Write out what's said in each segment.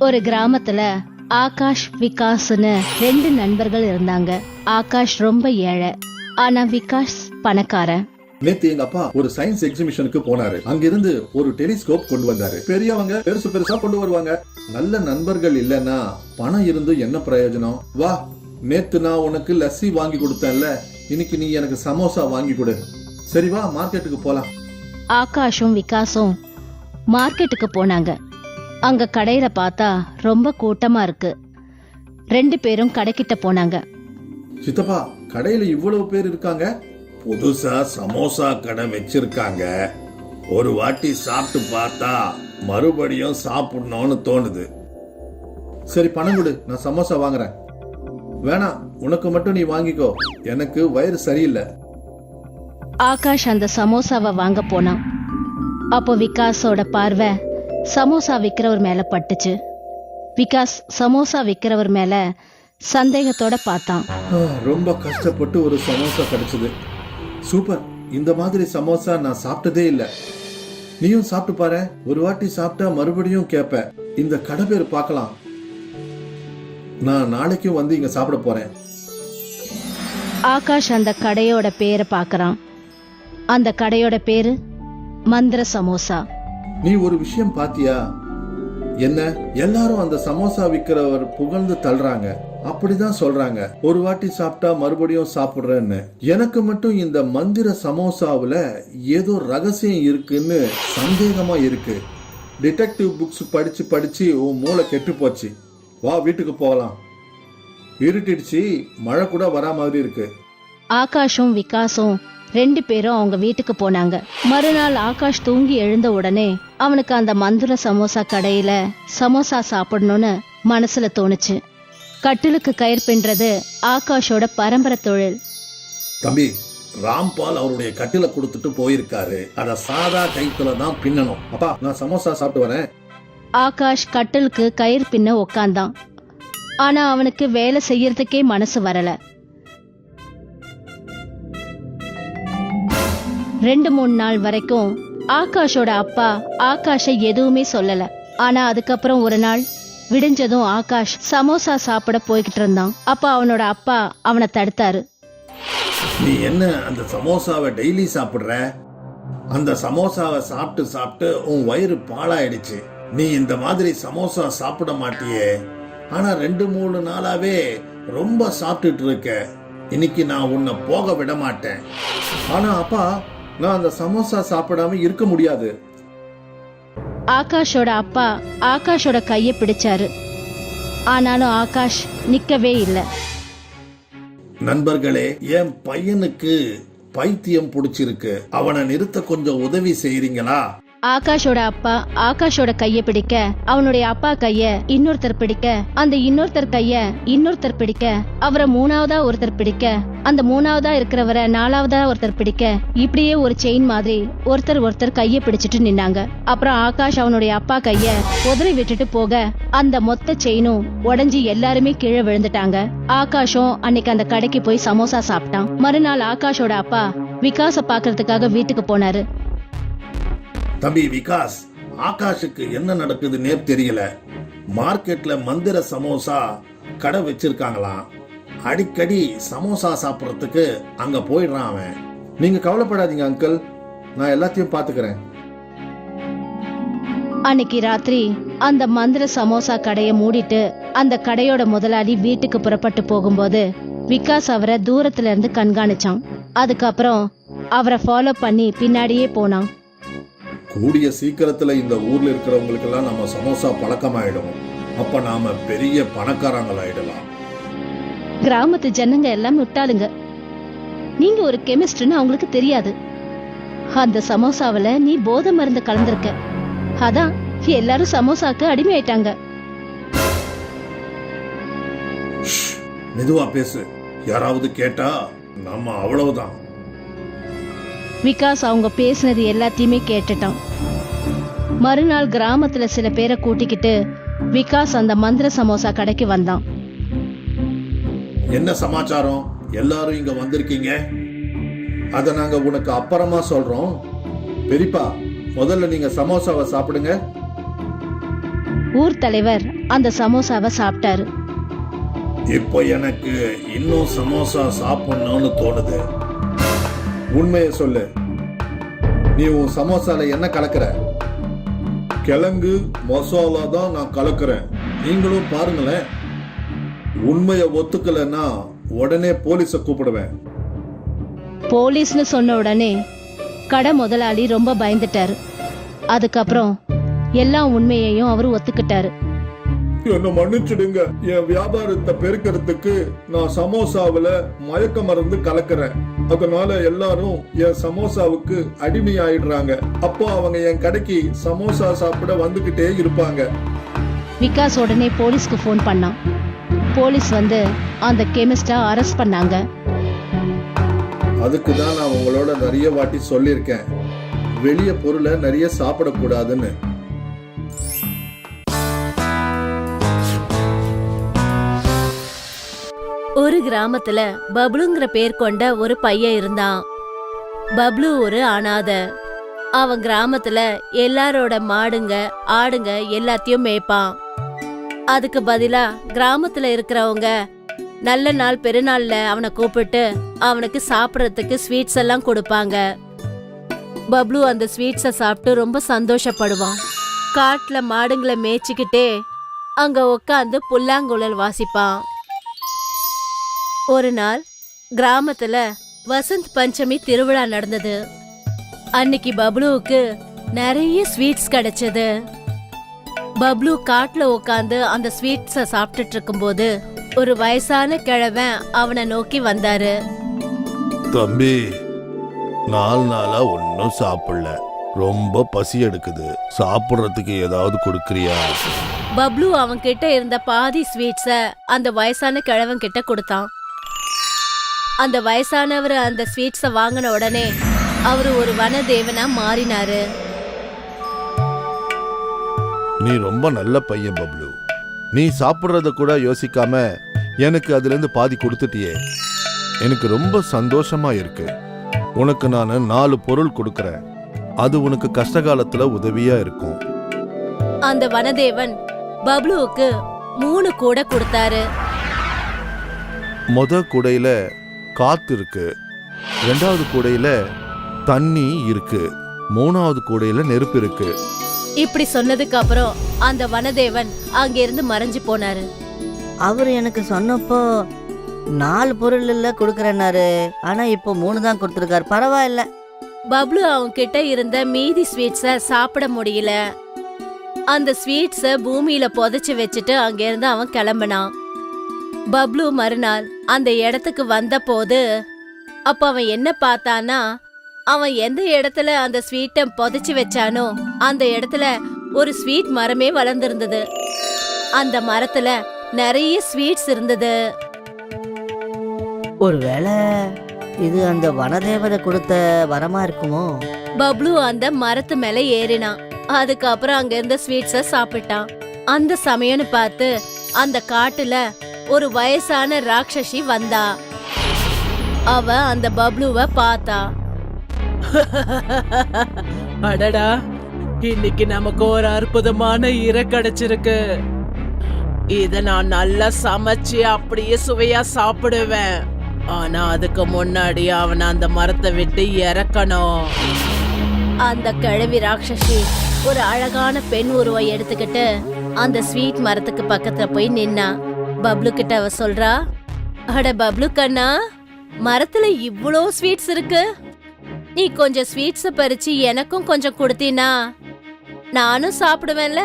ஒரு கிராமத்துல ஆகாஷ் விகாஸ்னு 2 நண்பர்கள் இருந்தாங்க. ஆகாஷ் ரொம்ப ஏழை, ஆனா விகாஸ் பணக்காரன். நேத்து எங்க அப்பா ஒரு சயின்ஸ் எக்ஸிபிஷனுக்கு போனாரு. அங்கிருந்து ஒரு டெலிஸ்கோப் கொண்டு வந்தாரு. பெரியவங்க பெருசு பெருசா கொண்டு வருவாங்க. நல்ல நண்பர்கள் இல்லன்னா பணம் இருந்து என்ன பிரயோஜனம்? வா, நேத்து நான் உனக்கு லஸ்ஸி வாங்கி கொடுத்தேன்ல, இன்னைக்கு நீ எனக்கு சமோசா வாங்கி கொடு. சரி வா, மார்க்கெட்டுக்கு போலாம். ஆகாஷும் விகாஸும் மார்க்கெட்டுக்கு போனாங்க. அங்க கடையில பார்த்தா ரொம்ப கூட்டமா இருக்கு. 2 பேரும் கடைக்கிட்ட போனாங்க. சித்தப்பா, கடையில இவ்வளவு பேர் இருக்காங்க. புதுசா சமோசா கடை வச்சிருக்காங்க. ஒரு வாட்டி சாப்பிட்டு பார்த்தா மறுபடியும் சாப்பிடணும்னு தோணுது. சரி பணம் கொடு, நான் சமோசா வாங்குறேன். வேணாம், உனக்கு மட்டும் நீ வாங்கிக்கோ, எனக்கு வயிறு சரியில்லை. ஆகாஷ் அந்த சமோசாவை வாங்க போனான். அப்போ விகாஸோட பார்வை சமோசா விக்கிறவர் மேல பட்டுச்சு. விகாஸ் சமோசா விக்கிறவர் மேல சந்தேகத்தோட பார்த்தான். ரொம்ப கஷ்டப்பட்டு ஒரு சமோசா கிடைச்சது. சூப்பர், இந்த மாதிரி சமோசா நான் சாப்பிட்டதே இல்லை. நீயும் சாப்பிட்டு பாரு. ஒரு வாட்டி சாப்பிட்டா மறுபடியும் கேப்ப. இந்த கடை பேர் பார்க்கலாம். நான் நாளைக்கும் வந்து இங்க சாப்பிட போறேன். ஆகாஷ் அந்த கடையோட பேரை பார்க்கறான். அந்த கடையோட பேரு மந்திர சமோசா. நீ ஒரு விஷயம் பாத்தியா? என்ன, எல்லாரும் அந்த சமோசா விக்கிறவர் புகழ்ந்து தள்ளுறாங்க. அப்படிதான் சொல்றாங்க, ஒரு வாட்டி சாப்பிட்டா மறுபடியும் சாப்பிடுறேன்னு. எனக்கு மட்டும் இந்த மந்திர சமோசாவுல ஏதோ ரகசியம் இருக்குன்னு சந்தேகமா இருக்கு. டிடெக்டிவ் புக்ஸ் படிச்சு படிச்சு உன் மூளை கெட்டு போச்சு. வா, வீட்டுக்கு போகலாம். இருட்டிடுச்சு, மழை கூட வரா மாதிரி இருக்கு. ஆகாஷும் விகாஸும் 2 பேரும் அவங்க வீட்டுக்கு போனாங்க. மறுநாள் ஆகாஷ் தூங்கி எழுந்த உடனே அவனுக்கு அந்த மந்திர சமோசா கடையில சமோசா சாப்பிடணும்னு மனசுல தோணுச்சு. கட்டிலுக்கு கயிறு பின்றது ஆகாஷோட பரம்பரை தொழில். தம்பி, ராம்பால் அவருடைய கட்டில கொடுத்துட்டு போயிருக்காரு. அத சாதா கைத்துல தான் பின்னணும். அப்பா, நான் சமோசா சாப்பிட்டு வரேன். ஆகாஷ் கட்டிலுக்கு கயிறு பின்ன உக்காந்தான். ஆனா அவனுக்கு வேலை செய்யறதுக்கே மனசு வரல. 2-3 நாள் வரைக்கும் ஆகாஷோட அப்பா ஆகாஷை எதுவுமே சொல்லல. ஆனா அதுக்கப்புறம் ஒரு நாள் விடிஞ்சதும் ஆகாஷ் சமோசா சாப்பிட போய்கிட்டு இருந்தான். அப்ப அவனோட அப்பா அவனை தடுத்தாரு. நீ என்ன அந்த சமோசாவை டெய்லி சாப்பிடுற? அந்த சமோசாவை சாப்பிட்டு சாப்பிட்டு உன் வயிறு பாழாயிடுச்சு. நீ இந்த மாதிரி சமோசா சாப்பிட மாட்டியே. ஆனா 2-3 நாளாவே ரொம்ப சாப்பிட்டுட்டு இருக்க. இன்னைக்கு நான் உன்னை போக விட மாட்டேன். ஆனா அப்பா, நான் அந்த சமோசா சாப்பிடாம இருக்க முடியாது. ஆகாஷோட அப்பா ஆகாஷோட கைய பிடிச்சாரு. ஆனாலும் ஆகாஷ் நிக்கவே இல்லை. நண்பர்களே, என் பையனுக்கு பைத்தியம் பிடிச்சிருக்கு. அவனை நிறுத்த கொஞ்சம் உதவி செய்றீங்களா? ஆகாஷோட அப்பா ஆகாஷோட கைய பிடிக்க, அவனுடைய அப்பா கைய இன்னொருத்தர் பிடிக்க, அந்த இன்னொருத்தர் கைய இன்னொருத்தர் பிடிக்க, அவரை 3ஆவதா ஒருத்தர் பிடிக்க, அந்த 3ஆவதா இருக்கிறவரை 4ஆவதா ஒருத்தர் பிடிக்க, இப்படியே ஒரு செயின் மாதிரி ஒருத்தர் கைய பிடிச்சிட்டு நின்னாங்க. அப்புறம் ஆகாஷ் அவனுடைய அப்பா கைய உதறி விட்டுட்டு போக அந்த மொத்த செயினும் உடைஞ்சி எல்லாருமே கீழே விழுந்துட்டாங்க. ஆகாஷும் அன்னைக்கு அந்த கடைக்கு போய் சமோசா சாப்பிட்டான். மறுநாள் ஆகாஷோட அப்பா விகாஸ பாக்குறதுக்காக வீட்டுக்கு போனாரு. தம்பி விகாஸ், ஆகாஷுக்கு என்ன நடக்குதுன்னே தெரியல. மார்க்கெட்ல மந்திர சமோசா கடை வச்சிருக்காங்களாம். அடிக்கடி சமோசா சாப்பிடறதுக்கு அங்க போயிடுறான் அவன். நீங்க கவலைப்படாதீங்க அங்கிள், நான் எல்லாத்தையும் பாத்துக்கிறேன். அன்னைக்கு ராத்திரி அந்த மந்திர சமோசா கடைய மூடிட்டு அந்த கடையோட முதலாளி வீட்டுக்கு புறப்பட்டு போகும்போது விகாஸ் அவரை தூரத்துல இருந்து கண்காணிச்சான். அதுக்கப்புறம் அவரை ஃபாலோ பண்ணி பின்னாடியே போனான். கூடிய சீக்கிரத்துல இந்த ஊர்ல இருக்கிறவங்களுக்கு எல்லாம் நம்ம சமோசா பழக்கமாயிடும். அப்ப நாம பெரிய பணக்காரங்களாயிடலாம். கிராமத்து ஜனங்க எல்லாம் விட்டாளுங்க. நீங்க ஒரு கெமிஸ்ட்னு அவங்களுக்கு தெரியாது. அந்த சமோசாவில நீ போதை மருந்து கலந்திருக்க. அதான் எல்லாரும் சமோசாக்கு அடிமையாயிட்டாங்க. மெதுவா பேசு, யாராவது கேட்டா நம்ம அவ்வளவுதான். விகாஸ் அவங்க பேசினது எல்லாத்தையுமே கேட்டுட்டான். மறுநாள் கிராமத்துல சில பேரை கூட்டிக்கிட்டு விகாஸ் அந்த மந்திர சமோசா கடைக்கு வந்தான். என்ன சமாச்சாரம்? எல்லாரும் இங்க வந்திருக்கீங்க. அத நாங்க உனக்கு அப்புறமா சொல்றோம். பெரியப்பா, முதல்ல நீங்க சமோசாவை சாப்பிடுங்க. ஊர் தலைவர் அந்த சமோசாவை சாப்பிட்டாரு. இப்போ எனக்கு இன்னும் சமோசா சாப்பிடணும்னு தோணுது. உண்மையை சொல்லு, நீ உன் சமோசால என்ன கலக்கிற? கிழங்கு மசாலா தான் நான் கலக்குறேன். நீங்களும் பாருங்களேன். உண்மையை ஒத்துக்கலைன்னா உடனே போலீஸை கூப்பிடுவேன். போலீஸ்னு சொன்ன உடனே கடை முதலாளி ரொம்ப பயந்துட்டாரு. அதுக்கப்புறம் எல்லா உண்மையையும் அவரு ஒத்துக்கிட்டாரு. என்ன மன்னிச்சிடுங்க, என் வியாபாரத்தை பெருக்கிறதுக்கு நான் சமோசாவில மயக்க மருந்து கலக்கிறேன். அதனால எல்லாரும் என் சமோசாவுக்கு அடிமையாயிடுறாங்க. அப்போ அவங்க என் கடைக்கு சமோசா சாப்பிட வந்துகிட்டே இருப்பாங்க. விகாஸ் உடனே போலீஸ்க்கு ஃபோன் பண்ணான். போலீஸ் வந்து அந்த கெமிஸ்டா அரெஸ்ட் பண்ணாங்க. அதுக்கு தான் நான் உங்களோட நிறைய வாட்டி சொல்லியிருக்கேன், வெளிய பொருளை நிறைய சாப்பிடக்கூடாதுன்னு. ஒரு கிராமத்துல பப்ளுங்கிற பேர் கொண்ட ஒரு பையன் இருந்தான். பப்ளு ஒரு அனாதை. அவன் கிராமத்துல எல்லாரோட மாடுங்க ஆடுங்க எல்லாத்தையும் மேய்ப்பான். அதுக்கு பதிலா கிராமத்துல இருக்கிறவங்க நல்ல நாள் பெருநாள்ல அவனை கூப்பிட்டு அவனுக்கு சாப்பிடறதுக்கு ஸ்வீட்ஸ் எல்லாம் கொடுப்பாங்க. பப்ளு அந்த ஸ்வீட்ஸை சாப்பிட்டு ரொம்ப சந்தோஷப்படுவான். காட்டுல மாடுங்களை மேய்ச்சிக்கிட்டே அங்க உட்காந்து புல்லாங்குழல் வாசிப்பான். ஒரு நாள் கிராமத்துல வசந்த் பஞ்சமி திருவிழா நடந்தது. அன்னைக்கு பப்ளுவுக்கு நிறைய ஸ்வீட்ஸ் கிடைச்சது. பப்ளு காட்டுல உட்காந்து அந்த ஸ்வீட்ஸ சாப்பிட்டுட்டு இருக்கும்போது ஒரு வயசான கிழவன் அவனை நோக்கி வந்தாரு. தம்பி, 4 நாளா ஒன்னும் சாப்பிடல, ரொம்ப பசி எடுக்குது, சாப்பிடுறதுக்கு ஏதாவது கொடுக்கறியா? பப்ளு அவன் கிட்ட இருந்த பாதி ஸ்வீட்ஸ அந்த வயசான கிழவன் கிட்ட கொடுத்தான். அந்த வயசானவர் அந்த ஸ்வீட்ஸ வாங்கின உடனே அவரு ஒரு வனதேவனா மாறினாரு. நீ ரொம்ப நல்ல பையன் பப்ளு. நீ சாப்பிடுறத கூட யோசிக்காம எனக்கு அதுல இருந்து பாதி கொடுத்துட்டியே, எனக்கு ரொம்ப சந்தோஷமா இருக்கு. உனக்கு நான் 4 பொருள் கொடுக்கறேன், அது உனக்கு கஷ்ட காலத்துல உதவியா இருக்கும். அந்த வனதேவன் பப்ளுவுக்கு 3 கூடை கொடுத்தாரு. முத கூடையில காத்து இருக்கு, 2வது கூடையில தண்ணி இருக்கு, 3வது கூடையில நெருப்பு இருக்கு. இப்படி சொன்னதுக்கு அப்புறம் அந்த வனதேவன் அங்கிருந்து மறைஞ்சு போனாரு. அவர் எனக்கு சொன்னப்போ 4 பொருள் இல்ல கொடுக்கறேன்னாரு. ஆனா இப்போ 3 தான் கொடுத்துருக்காரு. பரவாயில்ல. பப்ளு அவங்க கிட்ட இருந்த மீதி ஸ்வீட்ஸ சாப்பிட முடியல. அந்த ஸ்வீட்ஸ பூமியில புதைச்சு வச்சுட்டு அங்கிருந்து அவன் கிளம்பினான். பப்ளு மறுநாள் அந்த இடத்துக்கு வந்த போது அப்ப அவன் என்ன பார்த்தானா, அவன் எந்த இடத்துல அந்த ஸ்வீட்டை புதைச்சு வச்சானோ அந்த இடத்துல ஒரு ஸ்வீட் மரமே வளர்ந்திருந்தது. அந்த மரத்துல நிறைய ஸ்வீட்ஸ் இருந்தது. ஒருவேளை இது அந்த வனதேவதை கொடுத்த வரமா இருக்குமோ? பப்ளு அந்த மரத்து மேல ஏறினான். அதுக்கப்புறம் அங்க இருந்த ஸ்வீட்ஸ சாப்பிட்டான். அந்த சமயம்னு பார்த்து அந்த காட்டுல ஒரு வயசான ராட்சசி வந்தா. அவ அந்த பப்ளுவை பார்த்தா. அடடா, இன்னைக்கு நமக்கு ஒரு அற்புதமான இரை கிடைச்சிருக்கு. இத நான் நல்லா சமைச்சு அப்படியே சுவையா சாப்பிடுவேன். ஆனா அதுக்கு முன்னாடி அவனை அந்த மரத்தை விட்டு இறக்கணும். அந்த கிழவி ராட்சசி ஒரு அழகான பெண் உருவம் எடுத்துக்கிட்டு அந்த ஸ்வீட் மரத்துக்கு பக்கத்துல போய் நின்னா. பப்ளு கிட்ட அவ சொல்றா, அட பப்ளு கண்ணா, மரத்துல இவ்ளோ ஸ்வீட்ஸ் இருக்கு. நீ கொஞ்சம் ஸ்வீட்ஸ பறிச்சு எனக்கும் கொஞ்சம் கொடுத்தீனா நானும் சாப்பிடுவேன்ல.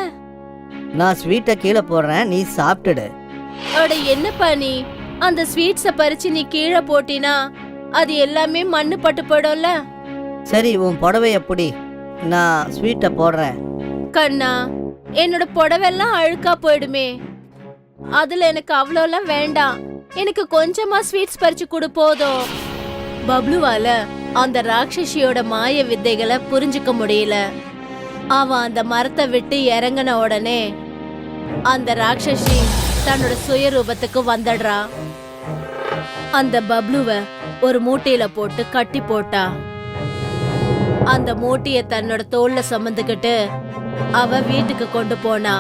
நான் ஸ்வீட்டை கீழே போடுறேன், நீ சாப்பிட்டுடு. அட என்னப்பா நீ, அந்த ஸ்வீட்ஸ பறிச்சு நீ கீழே போட்டினா அது எல்லாமே மண்ணு பட்டு போயிடும்ல. சரி, உன் புடவை எப்படி? நான் ஸ்வீட்டை போடுறேன். கண்ணா, என்னோட புடவெல்லாம் அழுக்கா போயிடுமே. அதுல எனக்கு அவ்வளோலாம் வேண்டாம். எனக்கு கொஞ்சமா ஸ்வீட்ஸ் பறிச்சு கொடு போதும். பப்ளுவால அந்த ராட்சசியோட மாய வித்தைகளை புரிஞ்சுக்க முடியல. அவன் அந்த மரத்தை விட்டு இறங்கின உடனே அந்த ராட்சசி தன்னோட சுயரூபத்துக்கு வந்துடுறா. அந்த பப்ளுவ ஒரு மூட்டையில போட்டு கட்டி போட்டா. அந்த மூட்டைய தன்னோட தோல்ல சுமந்துக்கிட்டு அவ வீட்டுக்கு கொண்டு போனா.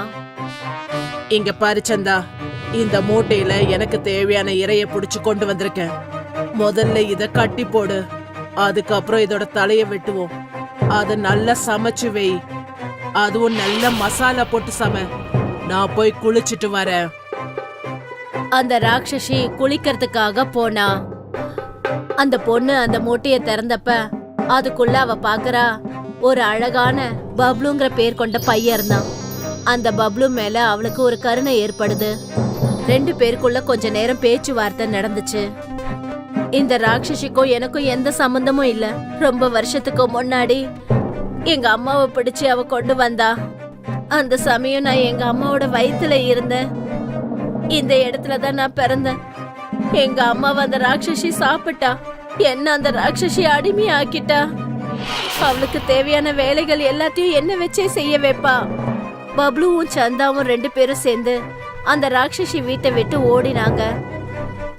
இங்க பாரு சந்தா, இந்த மூட்டையில எனக்கு தேவையான இறைய புடிச்சு கொண்டு வந்திருக்கேன். முதல்ல இத கட்டி போடு, அதுக்கப்புறம் இதோட தலைய வெட்டுவோம். அத நல்லா சமைச்சு வை, அதுவும் நல்ல மசாலா போட்டு சமை. நான் போய் குளிச்சிட்டு வரேன். அந்த ராட்சசி குளிக்கிறதுக்காக போனா. அந்த பொண்ணு அந்த மூட்டைய திறந்தப்ப அதுக்குள்ள அவ பாக்குறா, ஒரு அழகான பப்ளுங்கிற பேர் கொண்ட பையன் இருந்தான். அந்த பப்ளு மேல அவளுக்கு ஒரு கருணை ஏற்படுது. 2 பேருக்குள்ள கொஞ்ச நேரம் பேச்சுவார்த்தை நடந்துச்சு. இந்த ராட்சசிக்கும் எனக்கும் எந்த சம்பந்தமும் இல்ல. ரொம்ப வருஷத்துக்கு முன்னாடி எங்க அம்மாவை பிடிச்சு அவ கொண்டு வந்தா. அந்த சமயம் நான் எங்க அம்மாவோட வயித்துல இருந்தேன். இந்த இடத்துல தான் நான் பிறந்தேன். எங்க அம்மாவை அந்த ராட்சசி சாப்பிட்டா. என்ன அந்த ராட்சசி அடிமையாக்கிட்டா. அவளுக்கு தேவையான வேலைகள் எல்லாத்தையும் என்ன வச்சே செய்ய வைப்பா. பப்ளுவும் சந்தாவும் 2 பேரும் சேர்ந்து அந்த ராட்சசி வீட்டை விட்டு ஓடினாங்க.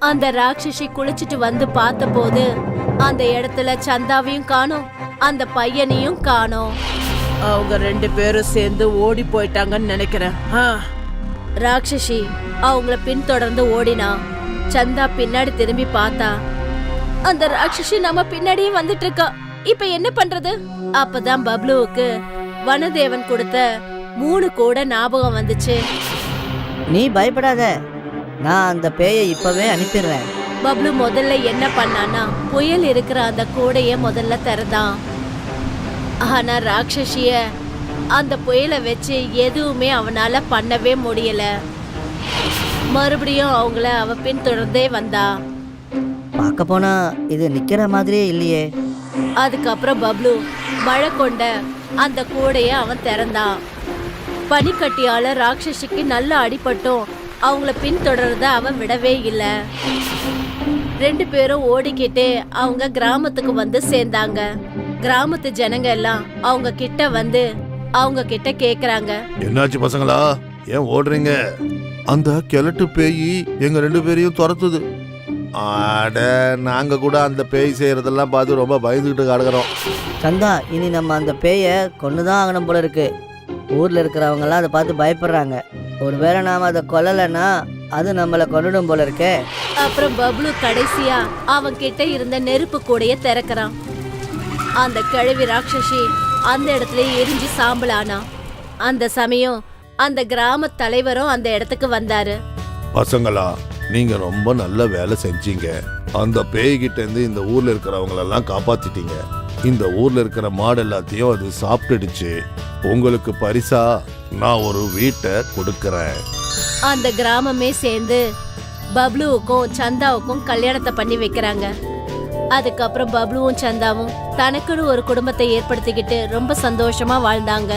அந்த ராட்சசி குளிச்சுட்டு வந்து பார்த்தபோது அந்த இடத்துல சந்தாவையும் காணோம், அந்த பையனையும் காணோம். அவங்க 2 பேரும் சேர்ந்து ஓடி போயிட்டாங்கன்னு நினைக்கிறேன். ராட்சசி அவங்கள பின்தொடர்ந்து ஓடினா. சந்தா பின்னாடி திரும்பி பார்த்தா. அந்த ராட்சசி நம்ம பின்னாடியே வந்துட்டு இருக்கா. இப்ப என்ன பண்றது? அப்பதான் பப்ளுவுக்கு வனதேவன் கொடுத்த 3 கூட ஞாபகம் வந்துச்சு. நீ பயப்படாத, நான் அந்த பேயை இப்பவே அனுப்பிடுறேன். பப்ளு முதல்ல என்ன பண்ணானா, புயல் இருக்கிற அந்த கூடைய முதல்ல திறந்தான். ஆனா ராட்சசிய அந்த புயலை வச்சு எதுவுமே அவனால பண்ணவே முடியல. மறுபடியும் அவங்கள அவ பின்தொடர்ந்தே வந்தா. பார்க்க போனா இது நிக்கிற மாதிரியே இல்லையே. அதுக்கப்புறம் பப்ளு மழை கொண்ட அந்த கூடைய அவன் திறந்தான். பனிக்கட்டியால ராட்சசிக்கு நல்ல அடிபட்டும் அவங்கள பின்தொடர்றத அவன் விடவே இல்லை. 2 பேரும் ஓடிக்கிட்டே அவங்க கிராமத்துக்கு வந்து சேர்ந்தாங்க. கிராமத்து ஜனங்க எல்லாம் அவங்க கிட்ட வந்து அவங்க கிட்ட கேக்குறாங்க, என்னாச்சு பசங்களா, ஏன் ஓடுறீங்க? அந்த கிழட்டு பேய் எங்க 2 பேரையும் துரத்துது. ஆட, நாங்க கூட அந்த பேய் செய்யறதெல்லாம் பார்த்து ரொம்ப பயந்துகிட்டு கிடக்குறோம். சந்தா, இனி நம்ம அந்த பேயை கொண்டுதான் ஆகணும் போல இருக்கு. ஊர்ல இருக்கிறவங்கலாம் அதை பார்த்து பயப்படுறாங்க. ஒருவேளை நாம அதை கொல்லலைன்னா அது நம்மளை கொண்டுடும் போல இருக்கே. அப்புறம் பப்ளு கடைசியா அவன் கிட்ட இருந்த நெருப்பு கூடைய திறக்கிறான். அந்த கிழவி ராட்சசி அந்த இடத்துல எரிஞ்சு சாம்பலானா. அந்த சமயம் அந்த கிராம தலைவரும் அந்த இடத்துக்கு வந்தாரு. பசங்களா, நீங்க ரொம்ப நல்ல வேலை செஞ்சீங்க. அந்த பேய்கிட்ட இருந்து இந்த ஊர்ல இருக்கிறவங்களெல்லாம் காப்பாத்திட்டீங்க. இந்த ஊர்ல இருக்கிற மாடு எல்லாத்தையும் அது சாப்பிட்டுடுச்சு. உங்களுக்கு பரிசா நான் ஒரு வீட்டை கொடுக்கறேன். அந்த கிராமமே சேர்ந்து பப்ளுவுக்கும் சந்தாவுக்கும் கல்யாணத்தை பண்ணி வைக்கிறாங்க. அதுக்கப்புறம் பப்ளுவும் சந்தாவும் தனக்குன்னு ஒரு குடும்பத்தை ஏற்படுத்திக்கிட்டு ரொம்ப சந்தோஷமா வாழ்ந்தாங்க.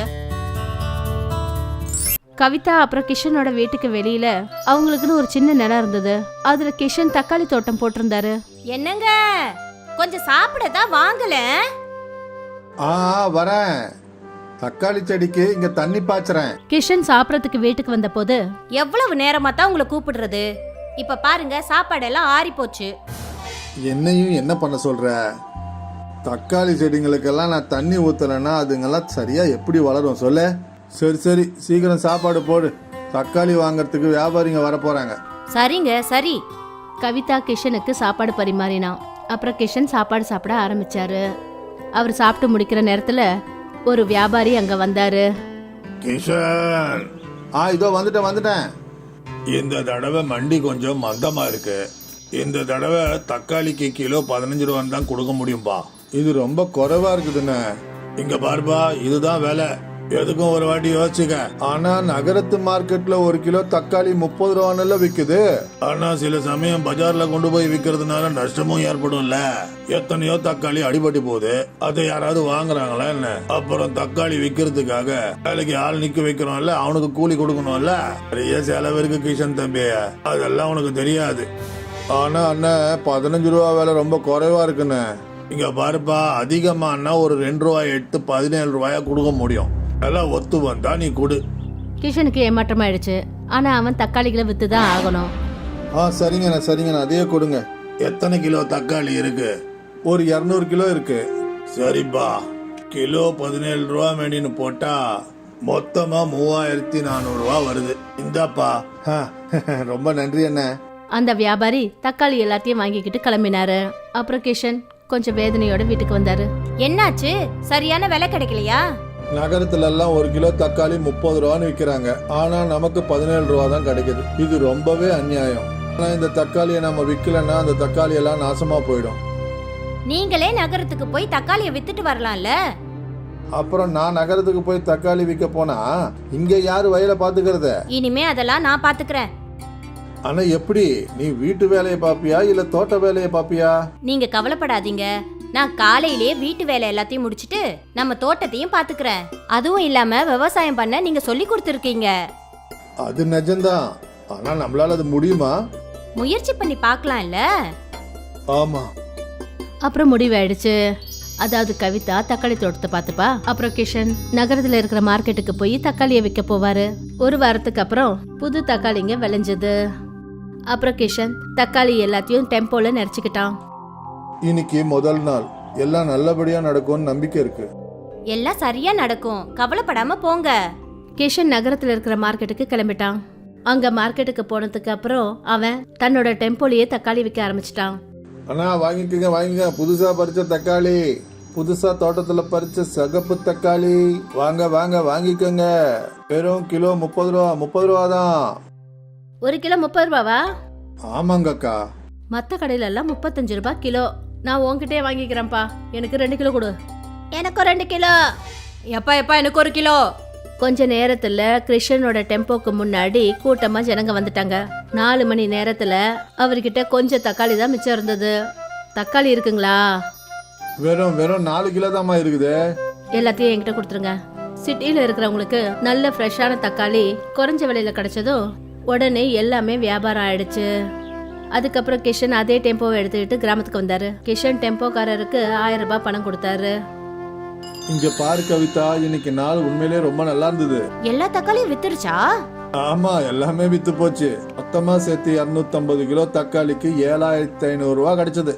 கவிதா அப்புறம் கிஷனோட வீட்டுக்கு வெளியில அவங்களுக்குன்னு ஒரு சின்ன நிலம் இருந்தது. அதுல கிஷன் தக்காளி தோட்டம் போட்டிருந்தாரு. என்னங்க, கொஞ்சம் சாப்பிடதான் வாங்கல. வரேன். தக்காளி செடிக்கு இங்க தண்ணி பாய்ச்சறேன். கிஷன் சாப்பிடறதுக்கு வீட்டுக்கு வந்த போது, எவ்வளவு நேரமா தான் உங்களை கூப்பிடுறது? இப்ப பாருங்க, சாப்பாடெல்லாம் ஆறி போச்சு. என்னையும் என்ன பண்ண சொல்ற? தக்காளி செடிங்களுக்கெல்லாம் நான் தண்ணி ஊத்தலைன்னா அதுங்கெல்லாம் சரியா எப்படி வளரும் சொல்ல? சரி சரி, சீக்கிரம் சாப்பாடு போடு. தக்காளி வாங்கறதுக்கு வியாபாரிங்க வர போறாங்க. சரிங்க சரி. கவிதா கிஷனுக்கு சாப்பாடு பரிமாறினான். அப்புறம் கிஷன் சாப்பாடு சாப்பிட ஆரம்பிச்சாரு. அவர் சாப்பிட்டு முடிக்கிற நேரத்துல ஒரு வியாபாரி அங்க வந்தாரு. கிஷன், இதோ வந்துட்டேன். இந்த தடவை மண்டி கொஞ்சம் மந்தமா இருக்கு. இந்த தடவை தக்காளிக்கு கிலோ 15 ரூபான்னு தான் கொடுக்க முடியும்பா. இது ரொம்ப குறைவா இருக்குதுன்னு. இங்க பாருப்பா, இதுதான் வேலை. எதுக்கும் ஒரு வாட்டி யோசிச்சுக்க. ஆனா நகரத்து மார்க்கெட்ல 1 கிலோ தக்காளி 30 ரூபான்னு விக்குது. ஆனா சில சமயம் பஜார்ல கொண்டு போய் விக்கிறதுனால நஷ்டமும் ஏற்படும்ல. எத்தனையோ தக்காளி அடிபட்டு போகுது, அதை யாராவது வாங்குறாங்களா என்ன? அப்புறம் தக்காளி விக்கிறதுக்காக வேலைக்கு ஆள் நிக்க வைக்கிறோம்ல, அவனுக்கு கூலி கொடுக்கணும்ல. நிறைய செலவு இருக்கு கிஷன் தம்பி, அதெல்லாம் உனக்கு தெரியாது. ஆனா அண்ணன் 15 ரூபா வேலை ரொம்ப குறைவா இருக்குன்னு. இங்க பாருப்பா, அதிகமானா ஒரு 2 ரூபாய் எடுத்து 17 ரூபாயா கொடுக்க முடியும். எல்லாம் ஒத்து வந்தா நீ கொடு. கிஷனுக்கு ஏமாற்றமாயிடுச்சு. ஆனா அவன் தக்காளிகளை வித்துதான் ஆகணும். சரிங்கண்ணா, அதையே கொடுங்க. எத்தனை கிலோ தக்காளி இருக்கு? ஒரு 200 கிலோ இருக்கு. சரிப்பா, கிலோ 17 ரூபா வேண்டின்னு போட்டா மொத்தமா 3400 ரூபா வருது. இந்தாப்பா. ரொம்ப நன்றி அண்ணே. அந்த வியாபாரி தக்காளி எல்லாத்தையும் வாங்கிக்கிட்டு கிளம்பினாரு. அப்புறம் கிஷன் கொஞ்சம் வேதனையோட வீட்டுக்கு வந்தாரு. என்னாச்சு? சரியான விலை கிடைக்கலையா? நகரத்துல எல்லாம் 1 கிலோ தக்காளி 30 ரூபான்னு விற்கிறாங்க. ஆனா நமக்கு 17 ரூபா தான் கிடைக்குது. இது ரொம்பவே அநியாயம். ஆனா இந்த தக்காளியை நம்ம விற்கலன்னா அந்த தக்காளி எல்லாம் நாசமா போயிடும். நீங்களே நகரத்துக்கு போய் தக்காளியை வித்துட்டு வரலாம்ல. அப்புறம் நான் நகரத்துக்கு போய் தக்காளி விற்க போனா இங்க யாரு வயலை பாத்துக்கிறத? இனிமே அதெல்லாம் நான் பாத்துக்கிறேன். ஆனா எப்படி? நீ வீட்டு வேலையை பாப்பியா இல்ல தோட்ட வேலையை பாப்பியா? நீங்க கவலைப்படாதீங்க, நான் காலையிலேயே வீட்டு வேலை எல்லாத்தையும் முடிச்சிட்டு நம்ம தோட்டத்தையும் பாத்துக்கிறேன். அதுவும் இல்லாம விவசாயம் பண்ண நீங்க சொல்லி கொடுத்துருக்கீங்க. அது நிஜம்தான். ஆனா நம்மளால அது முடியுமா? முயற்சி பண்ணி பார்க்கலாம்ல. ஆமா. அப்புறம் முடிவாயிடுச்சு. அதாவது கவிதா தக்காளி தோட்டத்தை பார்த்துப்பா. அப்புறம் கிஷன் நகரத்துல இருக்கிற மார்க்கெட்டுக்கு போய் தக்காளியை விற்க போவாரு. ஒரு வாரத்துக்கு அப்புறம் புது தக்காளிங்க விளைஞ்சது. அப்புறம் கிஷன் தக்காளி எல்லாத்தையும் டெம்போல நிறைச்சுக்கிட்டான். இன்னைக்கு முதல் நாள். எல்லாம் நல்லபடியா நடக்கும்னு நம்பிக்கை இருக்கு. எல்லாம் சரியா நடக்கும், கவலைப்படாம போங்க. கிஷன் நகரத்துல இருக்கிற மார்க்கெட்டுக்கு கிளம்பிட்டான். அங்க மார்க்கெட்டுக்கு போனதுக்கு அப்புறம் அவன் தன்னோட டெம்போலயே தக்காளி விற்க ஆரம்பிச்சிட்டான். அண்ணா வாங்கிக்கங்க, புதுசா பறிச்ச தக்காளி, புதுசா தோட்டத்துல பறிச்ச சகப்பு தக்காளி. வாங்க வாங்கிக்கோங்க. வெறும் கிலோ 30 ரூபா தான். 1 கிலோ 30 ரூபாவா? ஆமாங்க அக்கா. மத்த கடையில எல்லாம் 35 ரூபாய் கிலோ. நான் உன்கிட்டே வாங்கிக்கிறேன்ப்பா. எனக்கு 2 கிலோ கொடு. எனக்கும் 2 கிலோ. எப்பா எனக்கு 1 கிலோ. கொஞ்ச நேரத்துல கிருஷ்ணனோட டெம்போக்கு முன்னாடி கூட்டமா ஜனங்க வந்துட்டாங்க. 4 மணி நேரத்துல அவர்கிட்ட கொஞ்சம் தக்காளி தான் மிச்சம் இருந்தது. தக்காளி இருக்குங்களா? வெறும் 4 கிலோ தாமா இருக்குது. எல்லாத்தையும் என்கிட்ட கொடுத்துருங்க. சிட்டில இருக்கிறவங்களுக்கு நல்ல ஃப்ரெஷ்ஷான தக்காளி குறைஞ்ச விலையில கிடைச்சதும் உடனே எல்லாமே வியாபாரம் ஆயிடுச்சு. அதுக்கப்புறம் கிஷன் அதே டெம்போவை எடுத்துக்கிட்டு கிராமத்துக்கு வந்தாரு. கிஷன் டெம்போக்காரருக்கு 1000 ரூபாய் பணம் கொடுத்தாரு. இங்க பாரு கவிதா, இன்னைக்கு நாள் உண்மையிலேயே ரொம்ப நல்லா இருந்தது. எல்லா தக்காளியும் வித்துருச்சா? ஆமா, எல்லாமே வித்து போச்சு. மொத்தமா சேர்த்து 250 கிலோ தக்காளிக்கு 7500 ரூபாய் கிடைச்சது.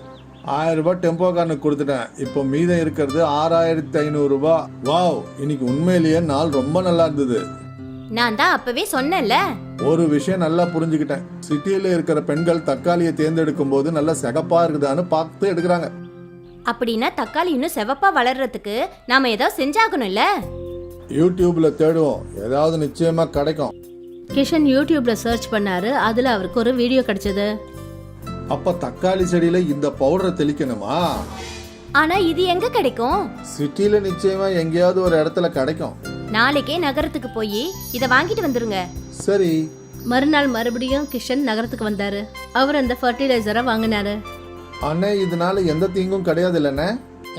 1000 ரூபாய் டெம்போக்காரனுக்கு கொடுத்துட்டேன். இப்போ மீதம் இருக்கிறது 6500 ரூபாய். வாவ், இன்னைக்கு உண்மையிலேயே நாள் ரொம்ப நல்லா இருந்தது. நான் தான் அப்பவே சொன்னேன்ல. ஒரு விஷயம் நல்லா புரிஞ்சுக்கிட்டேன். சிட்டியில இருக்கிற பெண்கள் தக்காளியை தேர்ந்தெடுக்கும் போது நல்லா சிகப்பா இருக்குதான்னு பார்த்து எடுக்கிறாங்க. அப்படின்னா தக்காளி இன்னும் செவப்பா வளர்றதுக்கு நாம ஏதாவது செஞ்சாகணும்ல. யூடியூப்ல தேடுவோம், ஏதாவது நிச்சயமா கிடைக்கும். கிஷன் யூடியூப்ல சர்ச் பண்ணாரு. அதுல அவருக்கு ஒரு வீடியோ கிடைச்சது. அப்ப தக்காளி செடியில இந்த பவுடரை தெளிக்கணுமா? ஆனா இது எங்க கிடைக்கும்? சிட்டில நிச்சயமா எங்கேயாவது ஒரு இடத்துல கிடைக்கும். நாளைக்கே நகரத்துக்கு போய் இத வாங்கிட்டு வந்துருங்க. சரி. மறுநாள் மறுபடியும் கிஷன் நகரத்துக்கு வந்தாரு. அவர் அந்த ஃபர்டிலைசரை வாங்கினாரு. அண்ணே, இதனால எந்த தீங்கும் கிடையாது இல்லைண்ணே?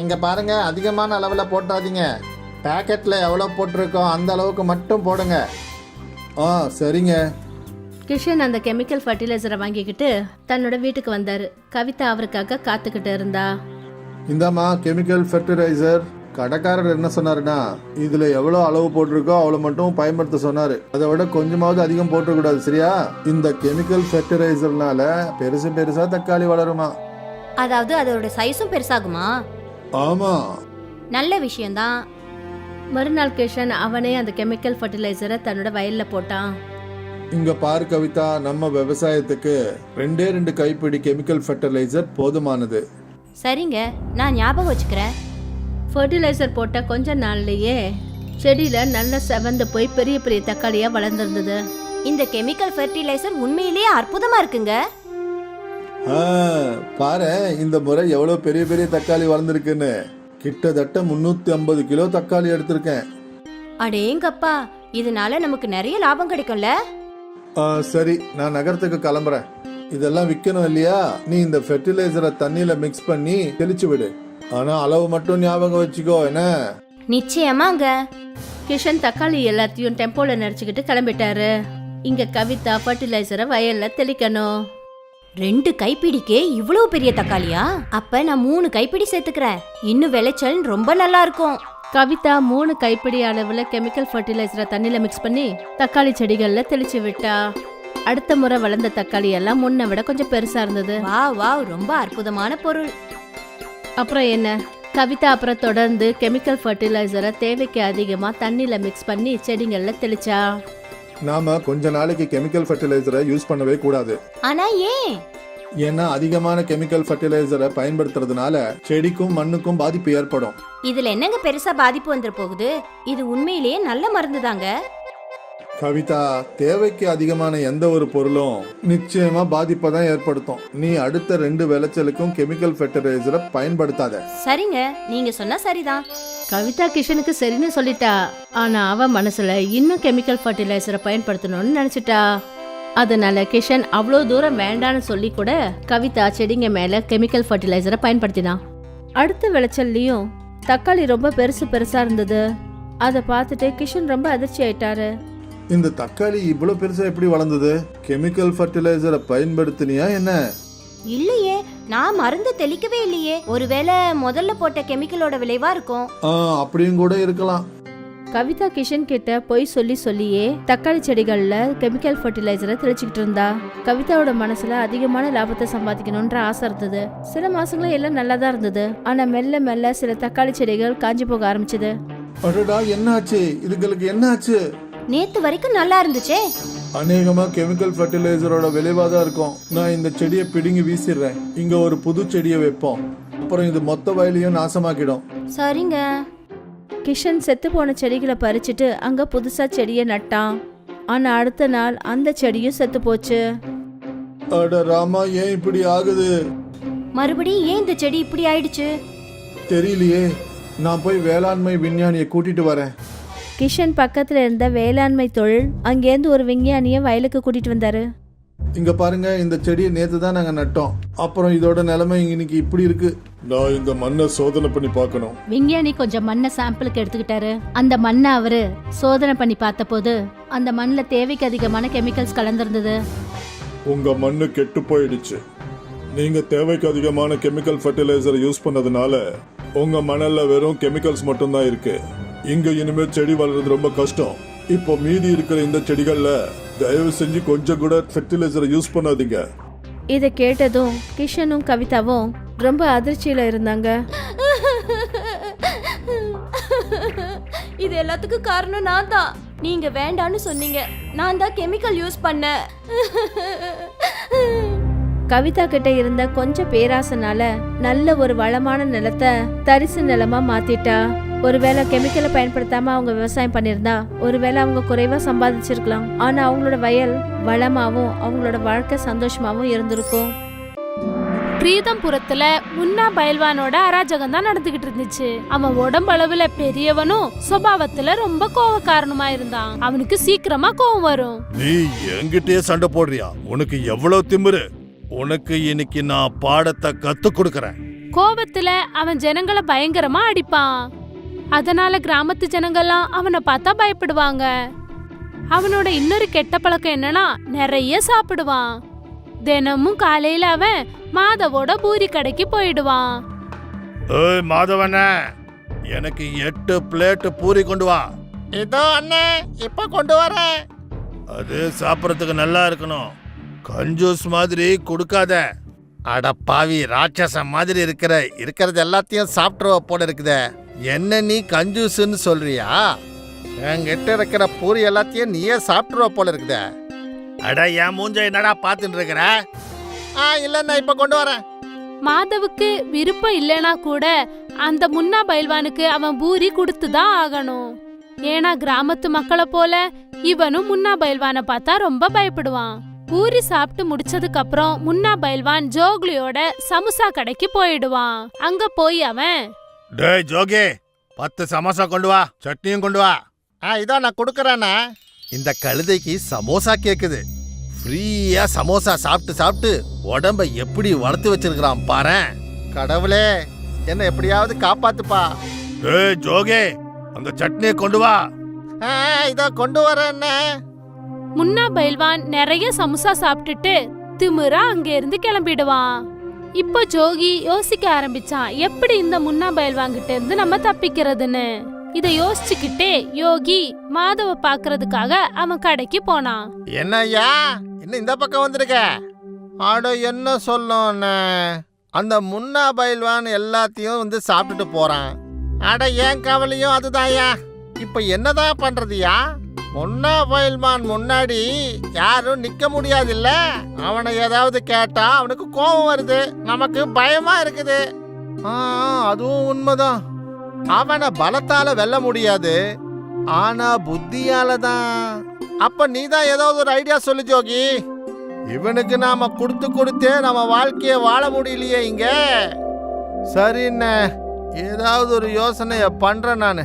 இங்க பாருங்க, அதிகமான அளவுல போட்டாதீங்க. பேக்கெட்ல எவ்வளவு போட்டிருக்கோம் அந்த அளவுக்கு மட்டும் போடுங்க. சரிங்க. கிஷன் அந்த கெமிக்கல் ஃபர்டிலைசரை வாங்கிக்கிட்டு தன்னோட வீட்டுக்கு வந்தாரு. கவிதா அவருக்காக காத்துக்கிட்டு இருந்தா. இந்தாமா கெமிக்கல் ஃபர்டிலைசர். கடைக்காரர் என்ன சொன்னாருன்னா, இதுல எவ்வளவு அளவு போட்டிருக்கோ அவ்வளவு மட்டும் பயன்படுத்த சொன்னாரு. அதை விட கொஞ்சமாவது அதிகம் போட்டக்கூடாது, சரியா? இந்த கெமிக்கல் ஃபர்டிலைசர்னால பெருசா தக்காளி வளருமா? அதாவது அதோட சைஸும் பெருசாகுமா? ஆமா. நல்ல விஷயம்தான். மறுநாள் கிஷன் அவனே அந்த கெமிக்கல் ஃபர்டிலைசரை தன்னோட வயல்ல போட்டான். இங்க பாரு கவிதா, நம்ம விவசாயத்துக்கு 2 கைப்பிடி கெமிக்கல் ஃபர்டிலைசர் போதுமானது. சரிங்க, நான் ஞாபகம் வச்சுக்கிறேன். ஃபர்டிலைசர் போட்ட கொஞ்ச நாள்லயே செடியில நல்ல செவந்து போய் பெரிய பெரிய தக்காளியா வளர்ந்துருந்தது. இந்த கெமிக்கல் ஃபர்டிலைசர் உண்மையிலேயே அற்புதமா இருக்குங்க. பாரு, இந்த முறை எவ்வளவு பெரிய பெரிய தக்காளி வளர்ந்துருக்குன்னு. கிட்டத்தட்ட 350 கிலோ தக்காளி எடுத்திருக்கேன். அடேங்கப்பா, இதனால நமக்கு நிறைய லாபம் கிடைக்கும்ல. சரி, நான் நகரத்துக்கு கிளம்புறேன். இதெல்லாம் விற்கணும் இல்லையா? நீ இந்த ஃபெர்டிலைசரை தண்ணியில மிக்ஸ் பண்ணி தெளிச்சு விடு. ஆனா அளவு மட்டும் ஞாபகம் வச்சுக்கோ, என்ன? நிச்சயமாங்க. கிஷன் தக்காளி எல்லாத்தையும் டெம்போல நடிச்சுக்கிட்டு கிளம்பிட்டாரு. இங்க கவிதா ஃபர்டிலைசரை வயல்ல தெளிக்கணும். 2 கைப்பிடிக்கே இவ்வளவு பெரிய தக்காளியா? அப்ப நான் 3 கைப்பிடி சேர்த்துக்கிறேன். இன்னும் விளைச்சல் ரொம்ப நல்லா இருக்கும். கவிதா 3 கைப்பிடி அளவுல கெமிக்கல் ஃபர்டிலைசரை தண்ணியில மிக்ஸ் பண்ணி தக்காளி செடிகள்ல தெளிச்சு விட்டா. அடுத்த முறை வளர்ந்த தக்காளி எல்லாம் முன்ன விட கொஞ்சம் பெருசா இருந்தது. வாவ் வாவ், ரொம்ப அற்புதமான பொருள். அப்புறம் என்ன, கவிதா அப்புறம் தொடர்ந்து கெமிக்கல் ஃபர்டிலைசரை தேவைக்கு அதிகமா தண்ணியில மிக்ஸ் பண்ணி செடிங்கள்ல தெளிச்சா. நாம கொஞ்ச நாளைக்கு கெமிக்கல் ஃபர்டிலைசரை யூஸ் பண்ணவே கூடாது. ஆனா ஏன்? ஏன்னா அதிகமான கெமிக்கல் ஃபர்டிலைசரை பயன்படுத்துறதுனால செடிக்கும் மண்ணுக்கும் பாதிப்பு ஏற்படும். இதுல என்னங்க பெருசா பாதிப்பு வந்துட போகுது? இது உண்மையிலேயே நல்ல மருந்து தாங்க. கவிதா, தேவைக்கு அதிகமான எந்த ஒரு பொருளும் நிச்சயமா பாதிப்பை தான் ஏற்படுத்தும். நீ அடுத்த 2 விளைச்சலுக்கும் கெமிக்கல் ஃபர்டிலைசரை பயன்படுத்தாத. சரிங்க, நீங்க சொன்னா சரிதான். கவிதா கிஷனுக்கு சரின்னு சொல்லிட்டா. ஆனா அவ மனசுல இன்னும் கெமிக்கல் ஃபர்டிலைசரை பயன்படுத்தணும்னு நினைச்சிட்டா. அதனால கிஷன் அவ்வளோ தூரம் வேண்டான்னு சொல்லி கூட கவிதா செடிங்க மேல கெமிக்கல் ஃபர்டிலைசரை பயன்படுத்தினான். அடுத்த விளைச்சல்லையும் தக்காளி ரொம்ப பெருசா இருந்தது. அதை பார்த்துட்டு கிஷன் ரொம்ப அதிர்ச்சி ஆயிட்டாரு. இந்த தக்காளி இவ்வளவு பெருசா எப்படி வளர்ந்தது? கெமிக்கல் ஃபர்டிலைசரை பயன்படுத்தினியா என்ன? இல்லையே, நான் மருந்து தெளிக்கவே இல்லையே. ஒருவேளை முதல்ல போட்ட கெமிக்கலோட விளைவா இருக்கும். அப்படியும் கூட இருக்கலாம். கவிதா கிஷன் கிட்ட பொய் சொல்லியே தக்காளி செடிகள்ல கெமிக்கல் ஃபர்டிலைசரை தெளிச்சுக்கிட்டு இருந்தா. கவிதாவோட மனசுல அதிகமான லாபத்தை சம்பாதிக்கணும்ன்ற ஆசை இருந்தது. சில மாசங்களும் எல்லாம் நல்லா தான் இருந்தது. ஆனா மெல்ல மெல்ல சில தக்காளி செடிகள் காஞ்சி போக ஆரம்பிச்சது. அடடா, என்ன ஆச்சு? இதுங்களுக்கு என்ன ஆச்சு? நேத்து வரைக்கும் நல்லா இருந்துச்சே. அநேகமா கெமிக்கல் ஃபர்டிலைசரோட விளைவா தான் இருக்கும். நான் இந்த செடியை பிடுங்கி வீசிடுறேன். இங்க ஒரு புது செடியை வைப்போம். அப்புறம் இது மொத்த வயலையும் நாசமாக்கிடும். சரிங்க. கிஷன் செத்து போன செடிகளை பறிச்சுட்டு அங்க புதுசா செடியை நட்டான். ஆனா அடுத்த நாள் அந்த செடியும் செத்து போச்சு. அட ராமா, ஏன் இப்படி ஆகுது? மறுபடியும் ஏன் இந்த செடி இப்படி ஆயிடுச்சு? தெரியலையே. நான் போய் வேளாண்மை விஞ்ஞானியை கூட்டிட்டு வரேன். கிஷன் பக்கத்துல இருந்த வேளாண்மை தொழில் அங்கேருந்து ஒரு விஞ்ஞானிய வயலுக்கு கூட்டிட்டு வந்தாரு. இங்க பாருங்க, இந்த செடியை நேத்து தான் நாங்க நட்டோம். அப்புறம் இதோட நிலைமை இன்னைக்கு இப்படி இருக்கு. நான் இந்த மண்ணை சோதனை பண்ணி பார்க்கணும். விஞ்ஞானி கொஞ்சம் மண்ணை சாம்பிளுக்கு எடுத்துக்கிட்டாரு. அந்த மண்ணை அவரு சோதனை பண்ணி பார்த்த போது அந்த மண்ணுல தேவைக்கு அதிகமான கெமிக்கல்ஸ் கலந்திருந்தது. உங்க மண்ணு கெட்டு போயிடுச்சு. நீங்க தேவைக்கு அதிகமான கெமிக்கல் ஃபர்டிலைசர் யூஸ் பண்ணதுனால உங்க மணல்ல வெறும் கெமிக்கல்ஸ் மட்டும் தான் இருக்கு. இங்க இனிமே செடி வளர்றது ரொம்ப கஷ்டம். இப்போ மீதி இருக்கிற இந்த செடிகள்ல தயவு செஞ்சு கொஞ்சம் கூட ஃபெர்டிலைசரை யூஸ் பண்ணாதீங்க. இதை கேட்டதும் கிஷனும் கவிதாவும் ரொம்ப அதிர்ச்சியில இருந்தாங்க. இது எல்லாத்துக்கும் காரணம் நான் தான். நீங்க வேண்டான்னு சொன்னீங்க, நான் தான் கெமிக்கல் யூஸ் பண்ணேன். கவிதா கிட்ட இருந்த கொஞ்சம் பேராசனால நல்ல ஒரு வளமான நிலத்தை தரிசு நிலமா மாத்திட்டா. ஒருவேளை கெமிக்கலை பயன்படுத்தாம அவங்க விவசாயம் பண்ணிருந்தா ஒருவேளை அவங்க குறைவா சம்பாதிச்சிருக்கலாம். ஆனா அவங்களோட வயல் வளமாவும் அவங்களோட வாழ்க்கை சந்தோஷமாவும் இருந்திருக்கும். பிரீதம்புரத்துல முன்னா பயில்வானோட அராஜகம் தான் நடந்துகிட்டு இருந்துச்சு. அவன் உடம்பளவுல பெரியவனும் சுபாவத்துல ரொம்ப கோவக்காரனுமா இருந்தான். அவனுக்கு சீக்கிரமா கோவம் வரும். நீ என்கிட்டயே சண்டை போடுறியா? உனக்கு எவ்வளவு திமிரு? உனக்கு இன்னைக்கு நான் பாடத்தை கத்து கொடுக்கறேன். கோபத்துல அவன் ஜனங்களை பயங்கரமா அடிப்பான். அதனால கிராமத்து ஜனங்கள்லாம் அவனை பார்த்தா பயப்படுவாங்க. அவனோட இன்னொரு கெட்ட பழக்கம் என்னன்னா நிறைய சாப்பிடுவான். தினமும் காலையில அவன் மாதவோட பூரி கடைக்கு போயிடுவான். ஏய் மாதவனே, எனக்கு 8 பிளேட் பூரி கொண்டு வா. இதோ அண்ணே, இப்ப கொண்டு வரேன். அது சாப்பிடறதுக்கு நல்லா இருக்கணும். கஞ்சூஸ் மாதிரி கொடுக்காத. அட பாவி, ராட்சச மாதிரி இருக்கிறது எல்லாத்தையும் சாப்பிட்ருவ போல இருக்குதே. என்ன நீ கஞ்சூஸ்ன்னு சொல்றியா? என்கிட்ட இருக்கிற பூரி எல்லாத்தையும் நீயே சாப்பிட்ருவ போல இருக்குதே. அட, என் மூஞ்ச என்னடா பார்த்துட்டு இருக்கிற? இல்லைண்ணா, இப்ப கொண்டு வரேன். மாதவுக்கு விருப்பம் இல்லைனா கூட அந்த முன்னா பயில்வானுக்கு அவன் பூரி கொடுத்துதான் ஆகணும். ஏன்னா கிராமத்து மக்களை போல இவனும் முன்னா பயில்வானை பார்த்தா ரொம்ப பயப்படுவான். பூரி சாப்பிட்டு முடிச்சதுக்கு அப்புறம் முன்னா பயில்வான் ஜோக்லியோட சமோசா கடைக்கு போயிடுவான். அங்க போய் அவன், டேய் ஜோகி, 10 சமோசா கொண்டு வா, சட்னியும் கொண்டு வா. இதோ நான் கொடுக்கறேன்னா. இந்த கழுதைக்கு சமோசா கேக்குது. ஃப்ரீயா சமோசா சாப்பிட்டு உடம்ப எப்படி வளர்த்து வச்சிருக்கிறான் பாரேன். கடவுளே, என்ன எப்படியாவது காப்பாத்துப்பா. டேய் ஜோகி, அந்த சட்னியை கொண்டு வா. இதோ கொண்டு வரேன்னு. முன்னா பயில்வான் நிறைய சமோசா சாப்பிட்டுட்டு திமிரா அங்க இருந்து கிளம்பிடுவான். இப்போ ஜோகி யோசிக்க ஆரம்பிச்சான், எப்படி இந்த முன்னா பயில்வான் கிட்ட இருந்து நம்ம தப்பிக்கிறதுன்னு. இத யோசிச்சுக்கிட்டே யோகி மாதவ பாக்குறதுக்காக அவன் கடைக்கு போனான். என்ன ஐயா, என்ன இந்த பக்கம் வந்திருக்க? ஆட, என்ன சொல்லணும்? அந்த முன்னா பயில்வான் எல்லாத்தையும் வந்து சாப்பிட்டுட்டு போறான். அட ஏன் கவலையும் அதுதான்யா. இப்ப என்னதான் பண்றதுயா? முன்னா பயில்வான் முன்னாடி யாரும் நிக்க முடியாதுல்ல. அவனை ஏதாவது கேட்டா அவனுக்கு கோபம் வருது, நமக்கு பயமா இருக்குது. அதுவும் உண்மைதான். அவனை பலத்தால வெல்ல முடியாது, ஆனா புத்தியால தான். அப்ப நீதான் ஏதாவது ஒரு ஐடியா சொல்லு ஜோகி. இவனுக்கு நாம கொடுத்தே நம்ம வாழ்க்கைய வாழ முடியலையே இங்க. சரிண்ணே, ஏதாவது ஒரு யோசனைய பண்றேன் நானு.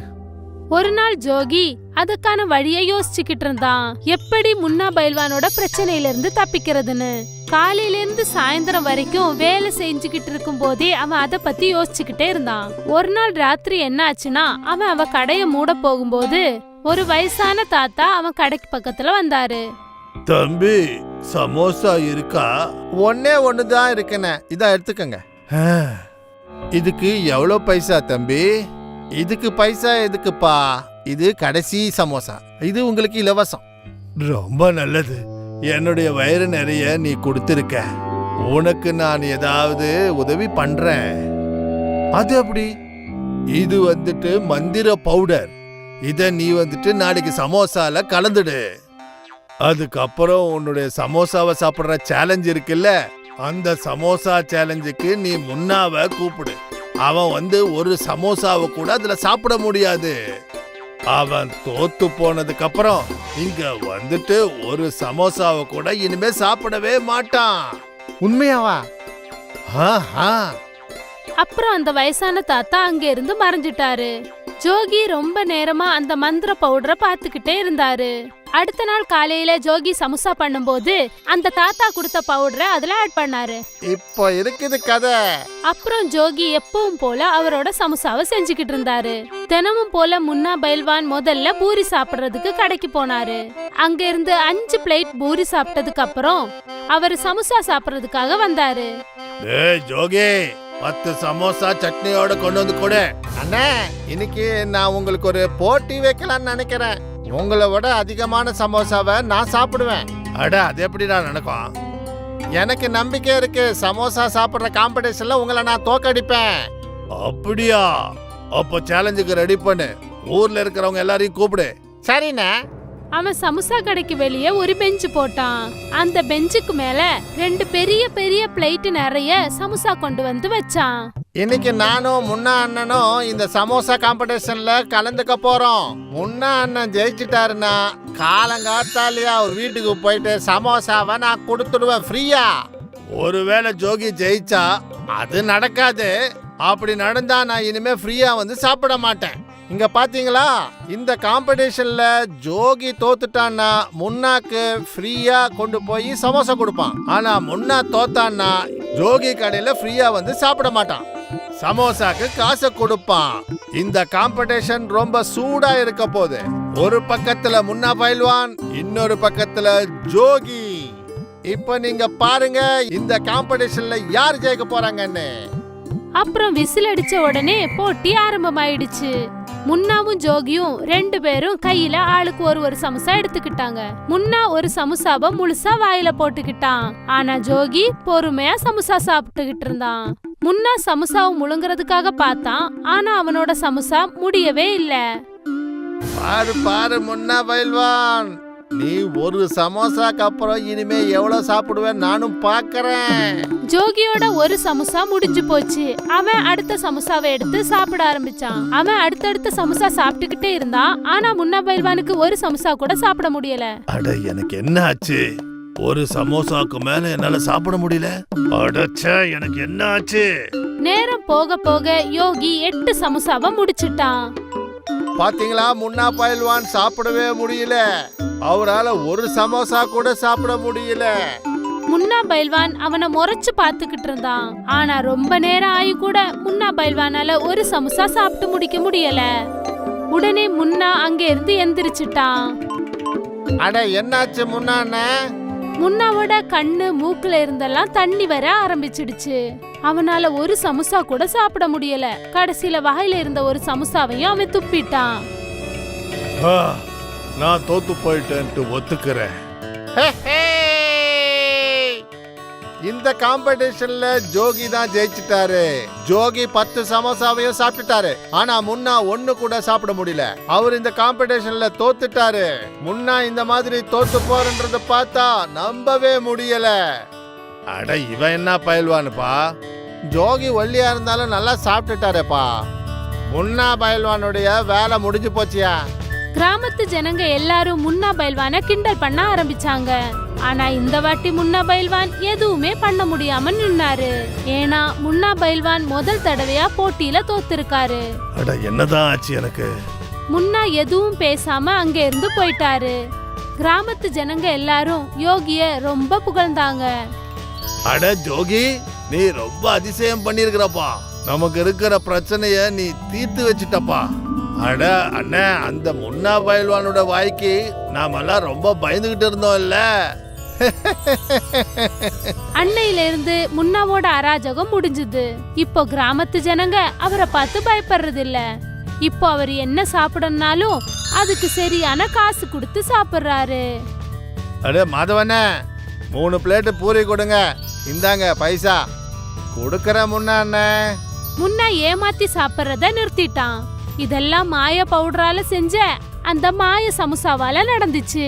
ஒரு நாள் ஜோகி அதுக்கான வழியை யோசிச்சுக்கிட்டு இருந்தான், எப்படி முன்னா பயில்வானோட பிரச்சனையில இருந்து தப்பிக்கிறதுன்னு. காலையில இருந்து சாயந்தரம் வரைக்கும் வேலை செஞ்சுக்கிட்டு இருக்கும் போதே அவன் அதை பத்தி யோசிச்சுக்கிட்டே இருந்தான். ஒரு நாள் ராத்திரி என்ன ஆச்சுன்னா, அவன் கடைய மூட போகும்போது ஒரு வயசான தாத்தா அவன் கடைக்கு பக்கத்துல வந்தாரு. தம்பி, சமோசா இருக்கா? ஒன்னே ஒண்ணுதான் இருக்குண்ணே, இதான் எடுத்துக்கங்க. இதுக்கு எவ்வளோ பைசா தம்பி? இதுக்கு பைசா எதுக்குப்பா, இது கடைசி சமோசா, இது உங்களுக்கு இலவசம். ரொம்ப நல்லது. என்னுடைய வயிறு நிறைய நீ கொடுத்திருக்க. உனக்கு நான் ஏதாவது உதவி பண்றேன். அது அப்படி? இது வந்துட்டு மந்திர பவுடர். இத நீ வந்துட்டு நாளைக்கு சமோசால கலந்துடு. அதுக்கப்புறம் உன்னுடைய சமோசாவை சாப்பிடுற சேலஞ்ச் இருக்குல்ல, அந்த சமோசா சேலஞ்சுக்கு நீ முன்னாவை கூப்பிடு. அவன் ஒரு சமோசாவை கூட அதுல சாப்பிட முடியாது. அவன் தோத்து போனதுக்கு அப்புறம் இங்க வந்துட்டு ஒரு சமோசாவை கூட இனிமே சாப்பிடவே மாட்டான். உண்மையாவா? அப்புறம் அந்த வயசான தாத்தா அங்க இருந்து மறைஞ்சிட்டாரு. ஜோகி ரொம்ப நேரமா அந்த மந்திர பவுடரை பார்த்துக்கிட்டே இருந்தாரு. அடுத்த நாள் காலையில ஜோகி சமோசா பண்ணும்போது அந்த தாத்தா கொடுத்த பவுடரை அதுல ஆட் பண்ணாரு. இப்போ இருக்குது கதை. அப்புறம் ஜோகி எப்பவும் போல அவரோட சமோசாவை செஞ்சுக்கிட்டு இருந்தாரு. தினமும் போல முன்னா பயில்வான் முதல்ல பூரி சாப்பிடுறதுக்கு கடைக்கு போனாரு. அங்க இருந்து 5 பிளேட் பூரி சாப்பிட்டதுக்கு அப்புறம் அவர் சமோசா சாப்பிடுறதுக்காக வந்தாரு. ஜோகி, 10 சமோசா சட்னியோட கொண்டு வந்து கொடு. அண்ணே, இன்னைக்கு நான் உங்களுக்கு ஒரு போட்டி வைக்கலாம்னு நினைக்கிறேன். உங்களை விட அதிகமான சமோசாவை நான் சாப்பிடுவேன். அட, அது எப்படிடா நடக்கும்? எனக்கு நம்பிக்கை இருக்கு, சமோசா சாப்பிடுற காம்படிஷன்ல உங்களை நான் தோக்கடிப்பேன். அப்படியா? அப்போ சேலஞ்சுக்கு ரெடி பண்ணு. ஊர்ல இருக்கிறவங்க எல்லாரையும் கூப்பிடு. சரிண்ணே. அவன் சமோசா கடைக்கு வெளியே ஒரு பெஞ்சு போட்டான். அந்த பெஞ்சுக்கு மேல 2 பெரிய பெரிய பிளேட் நிறைய சமோசா கொண்டு வந்து வச்சான். இன்னைக்கு நானும் முன்னா அண்ணனும் இந்த சமோசா காம்படிஷன்ல கலந்துக்க போறோம். முன்னா அண்ணன் ஜெயிச்சிட்டாருன்னா காலங்காத்தாலியா ஒரு வீட்டுக்கு போயிட்டு சமோசாவை நான் கொடுத்துடுவேன் ஃப்ரீயா. ஒருவேளை ஜோகி ஜெயிச்சா அது நடக்காது. அப்படி நடந்தா நான் இனிமே ஃப்ரீயா சாப்பிட மாட்டேன். இங்க பாத்தீங்களா, இந்த காம்படிஷன்ல ஜோகி தோத்துட்டான்னா முன்னாக்கு ஃப்ரீயா கொண்டு போய் சமோசா கொடுப்பான். ஆனா முன்னா தோத்தான்னா ஜோகி கடையில ஃப்ரீயா சாப்பிட மாட்டான், சமோசாக்கு காசை கொடுப்பான். இந்த காம்படிஷன் ரொம்ப சூடா இருக்க போகுது. ஒரு பக்கத்துல முன்னா பயில்வான், இன்னொரு பக்கத்துல ஜோகி. இப்ப நீங்க பாருங்க இந்த காம்படிஷன்ல யார் ஜெயிக்க போறாங்கன்னு. அப்புறம் விசில் அடிச்ச உடனே போட்டி ஆரம்பமாயிடுச்சு. முன்னாவும் ஜோகியும் 2 பேரும் கையில ஆளுக்கு ஒரு சமோசா எடுத்துக்கிட்டாங்க. முன்னா ஒரு சமோசாவை முழுசா வாயில போட்டுக்கிட்டான். ஆனா ஜோகி பொறுமையா சமோசா சாப்பிட்டுக்கிட்டு இருந்தான். முன்னா சமோசாவை முழுங்குறதுக்காக பார்த்தான். ஆனா அவனோட சமோசா முடியவே இல்ல. பாரு பாரு முன்னா பயில்வான், நீ ஒரு சமோசாக்கு அப்புறம் இனிமே எவ்வளவு சாப்பிடுவேன் நானும் பாக்குறேன். ஜோகியோட ஒரு சமோசா முடிஞ்சு போச்சு. அவன் அடுத்த சமோசாவை எடுத்து சாப்பிட ஆரம்பிச்சான். அவன் அடுத்தடுத்த சமோசா சாப்பிட்டுக்கிட்டே இருந்தான். ஆனா முன்னா பயில்வானுக்கு ஒரு சமோசா கூட சாப்பிட முடியல. அட, எனக்கு என்ன ஆச்சு? ஒரு சமோசாக்கு மேல என்னால சாப்பிட முடியல. அடச்சே, எனக்கு என்ன ஆச்சு? நேரம் போக போக யோகி 8 சமோசாவை முடிச்சிட்டான். பாத்தீங்களா, முன்னா பயில்வான் சாப்பிடவே முடியல. அவரால ஒரு சமோசா கூட சாப்பிட முடியல. முன்னா பயில்வான் அவனை முறைச்சு பார்த்துக்கிட்டு இருந்தான். ஆனா ரொம்ப நேரம் ஆயி கூட முன்னா பயில்வானால ஒரு சமோசா சாப்பிட்டு முடிக்க முடியல. உடனே முன்னா அங்க இருந்து எந்திரிச்சிட்டான். அட, என்னாச்சு முன்னா? முன்னாவோட கண்ணு மூக்குல இருந்தெல்லாம் தண்ணி வர ஆரம்பிச்சிடுச்சு. அவனால ஒரு சமோசா கூட சாப்பிட முடியல. கடைசியில வாயில இருந்த ஒரு சமோசாவையும் அவன் துப்பிட்டான். நான் தோத்து போயிட்டேன்ட்டு ஒத்துக்கிறேன். இந்த காம்படிஷன்ல ஜோகி தான் ஜெயிச்சிட்டாரு. ஜோகி 10 சமோசாவையும் சாப்பிட்டுட்டாரு. ஆனா முன்னா ஒண்ணு கூட சாப்பிட முடியல. அவர் இந்த காம்படிஷன்ல தோத்துட்டாரு. முன்னா இந்த மாதிரி தோத்து போறன்றத பார்த்தா நம்பவே முடியல. அட இவன் என்ன பயில்வானுப்பா, ஜோகி ஒல்லியா இருந்தாலும் நல்லா சாப்பிட்டுட்டாரேப்பா. முன்னா பயில்வானுடைய வேலை முடிஞ்சு போச்சியா. கிராமத்து ஜனங்க எல்லாரும் முன்னா பைல்வான கிண்டல் பண்ண ஆரம்பிச்சாங்க. ஆனா இந்த வாட்டி முன்னா பைல்வான் எதுவுமே பண்ண முடியாம நின்னாரு. ஏன்னா முன்னா பைல்வான் முதல் தடவையா போட்டியில தோத்திருக்காரு. அட என்னதான் ஆச்சு எனக்கு? முன்னா எதுவும் பேசாம அங்க இருந்து போயிட்டாரு. கிராமத்து ஜனங்க எல்லாரும் யோகிய ரொம்ப புகழ்ந்தாங்க. அட ஜோகி, நீ ரொம்ப அதிசயம் பண்ணிருக்கிறப்பா. நமக்கு இருக்கிற பிரச்சனைய நீ தீர்த்து வச்சிட்டப்பா. அட அண்ணே, அந்த முன்னா பயில்வானோட வாய்க்கு நாமெல்லாம் ரொம்ப பயந்துகிட்டு இருந்தோம் இல்ல? அன்னையில இருந்து முன்னாவோட அராஜகம் முடிஞ்சது. இப்போ கிராமத்து ஜனங்க அவரை பார்த்து பயப்படுறது இல்ல. இப்போ அவர் என்ன சாப்பிடணும்னாலும் அதுக்கு சரியான காசு கொடுத்து சாப்பிடுறாரு. அடே மாதவண்ணே, 3 பிளேட் பூரி கொடுங்க. இந்தாங்க பைசா கொடுக்கற. முன்னா முன்னா ஏமாத்தி சாப்பிடுறத நிறுத்திட்டான். இதெல்லாம் மாய பவுடரால செஞ்ச அந்த மாய சமுசாவால நடந்துச்சு.